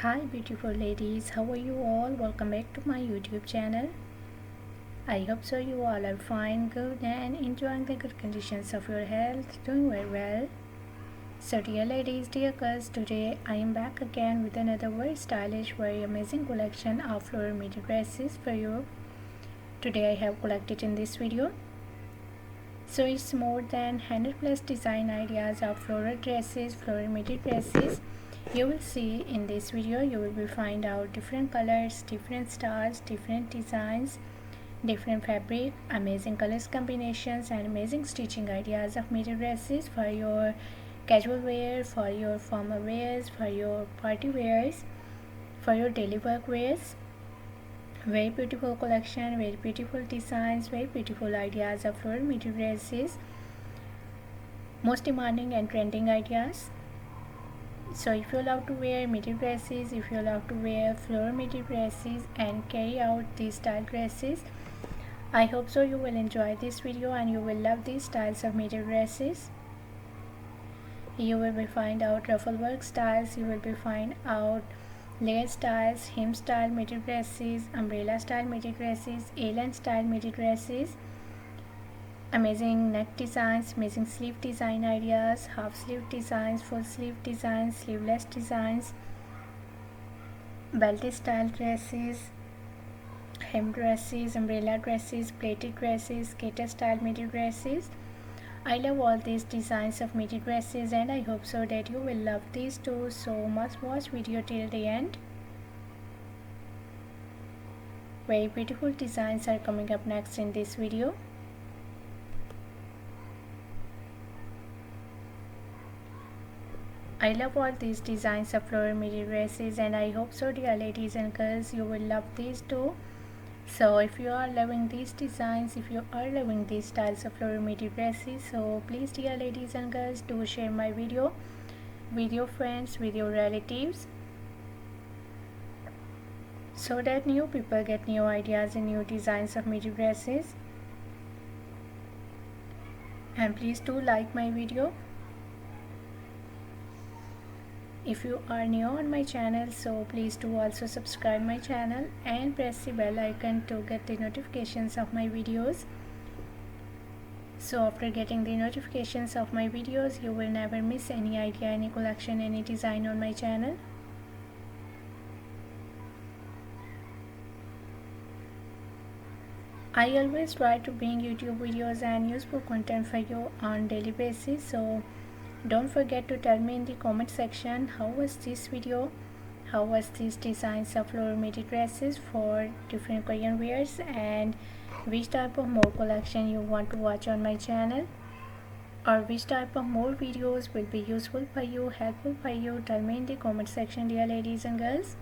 Hi beautiful ladies, how are you all? Welcome back to my YouTube channel. I hope so you all are fine, good and enjoying the good conditions of your health, doing very well. So dear ladies, dear girls, today I am back again with another very stylish, very amazing collection of floral midi dresses for you. Today I have collected in this video. So it's more than 100 plus design ideas of floral dresses, floral midi dresses. You will see in this video, you will find out different colors, different styles, different designs, different fabric, amazing colors combinations and amazing stitching ideas of midi dresses for your casual wear, for your formal wears, for your party wears, for your daily work wears. Very beautiful collection, very beautiful designs, very beautiful ideas of floral midi dresses, most demanding and trending ideas. So if you love to wear midi dresses, if you love to wear floral midi dresses and carry out these style dresses, I hope so you will enjoy this video and you will love these styles of midi dresses. You will find out ruffle work styles, you will find out layered styles, hem style midi dresses, umbrella style midi dresses, A-line style midi dresses, amazing neck designs, amazing sleeve design ideas, half sleeve designs, full sleeve designs, sleeveless designs, belted style dresses, hem dresses, umbrella dresses, plated dresses, skater style midi dresses. I love all these designs of midi dresses and I hope so that you will love these too, so must watch video till the end. Very beautiful designs are coming up next in this video. I love all these designs of floral midi dresses and I hope so dear ladies and girls you will love these too. So if you are loving these designs, if you are loving these styles of floral midi dresses, so please dear ladies and girls do share my video with your friends, with your relatives, so that new people get new ideas and new designs of midi dresses. And please do like my video. If you are new on my channel, so please do also subscribe my channel and press the bell icon to get the notifications of my videos. So after getting the notifications of my videos, you will never miss any idea, any collection, any design on my channel. I always try to bring YouTube videos and useful content for you on daily basis, so don't forget to tell me in the comment section how was this video, how was these designs of floral midi dresses for different Korean wears, and which type of more collection you want to watch on my channel, or which type of more videos will be useful for you, helpful for you. Tell me in the comment section dear ladies and girls.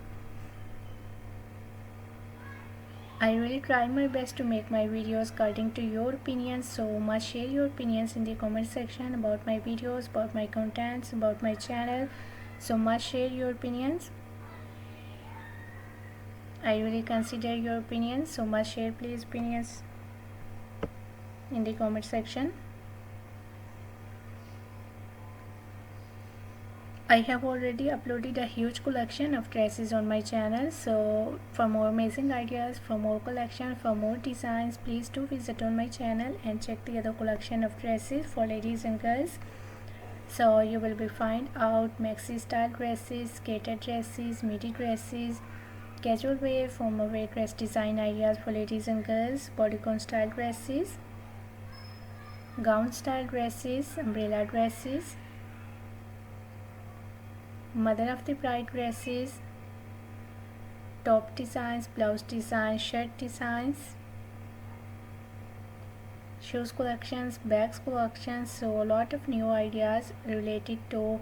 I really try my best to make my videos according to your opinions, so must share your opinions in the comment section about my videos, about my contents, about my channel. So must share your opinions. I really consider your opinions, so must share please opinions in the comment section. I have already uploaded a huge collection of dresses on my channel, so for more amazing ideas, for more collection, for more designs, please do visit on my channel and check the other collection of dresses for ladies and girls. So you will find out maxi style dresses, skater dresses, midi dresses, casual wear, formal wear dress design ideas for ladies and girls, bodycon style dresses, gown style dresses, umbrella dresses, mother of the bride dresses, top designs, blouse designs, shirt designs, shoes collections, bags collections. So a lot of new ideas related to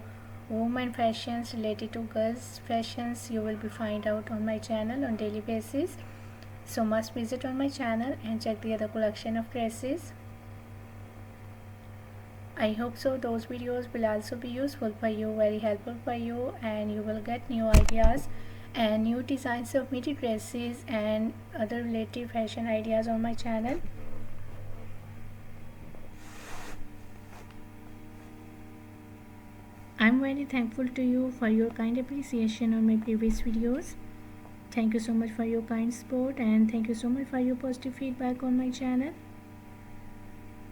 women fashions, related to girls fashions you will find out on my channel on daily basis. So must visit on my channel and check the other collection of dresses. I hope so those videos will also be useful for you, very helpful for you, and you will get new ideas and new designs of midi dresses and other related fashion ideas on my channel. I'm very thankful to you for your kind appreciation on my previous videos. Thank you so much for your kind support, and thank you so much for your positive feedback on my channel.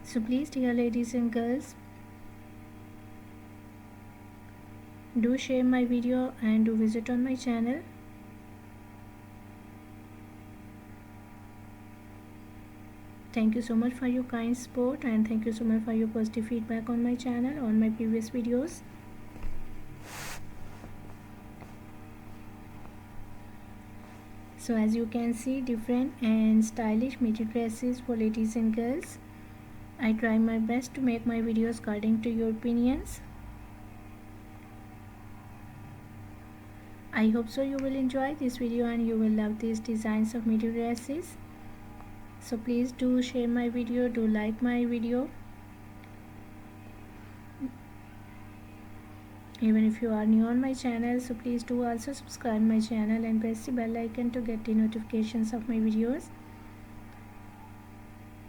So please, dear ladies and girls, do share my video and do visit on my channel. Thank you so much for your kind support, and thank you so much for your positive feedback on my channel on my previous videos. So as you can see, different and stylish midi dresses for ladies and girls. I try my best to make my videos according to your opinions. I hope so you will enjoy this video and you will love these designs of midi dresses. So please do share my video, do like my video. Even if you are new on my channel, so please do also subscribe my channel and press the bell icon to get the notifications of my videos.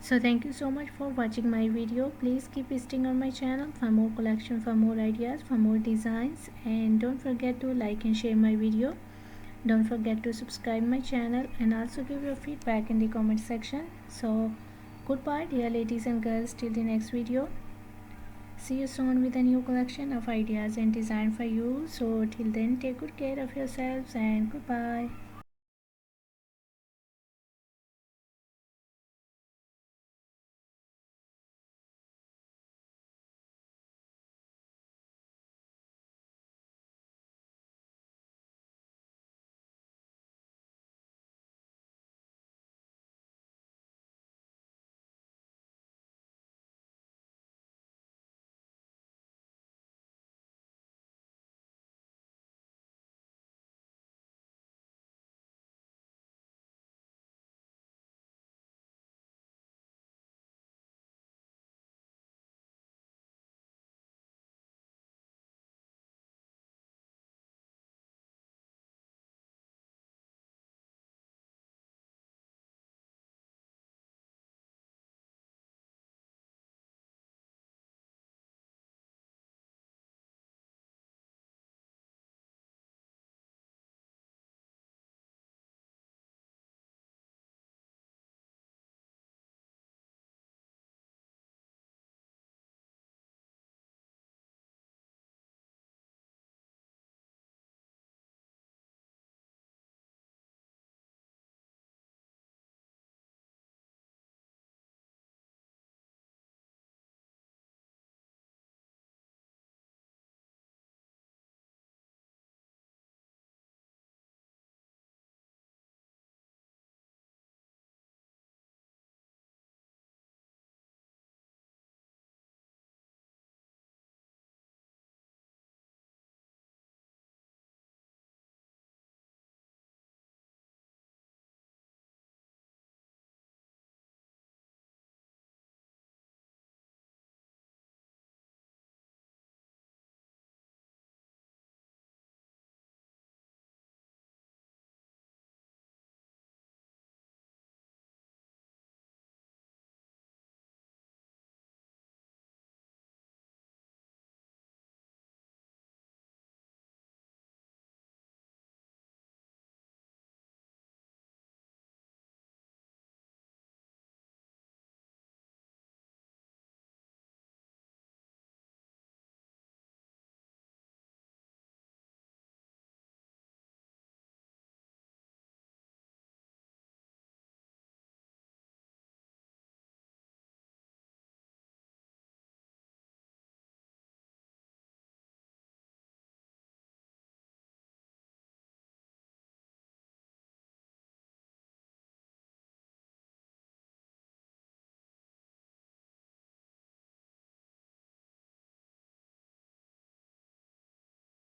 So thank you so much for watching my video. Please keep visiting on my channel for more collection, for more ideas, for more designs, and don't forget to like and share my video. Don't forget to subscribe my channel and also give your feedback in the comment section. So goodbye, dear ladies and girls, till the next video. See you soon with a new collection of ideas and design for you. So till then, take good care of yourselves and goodbye.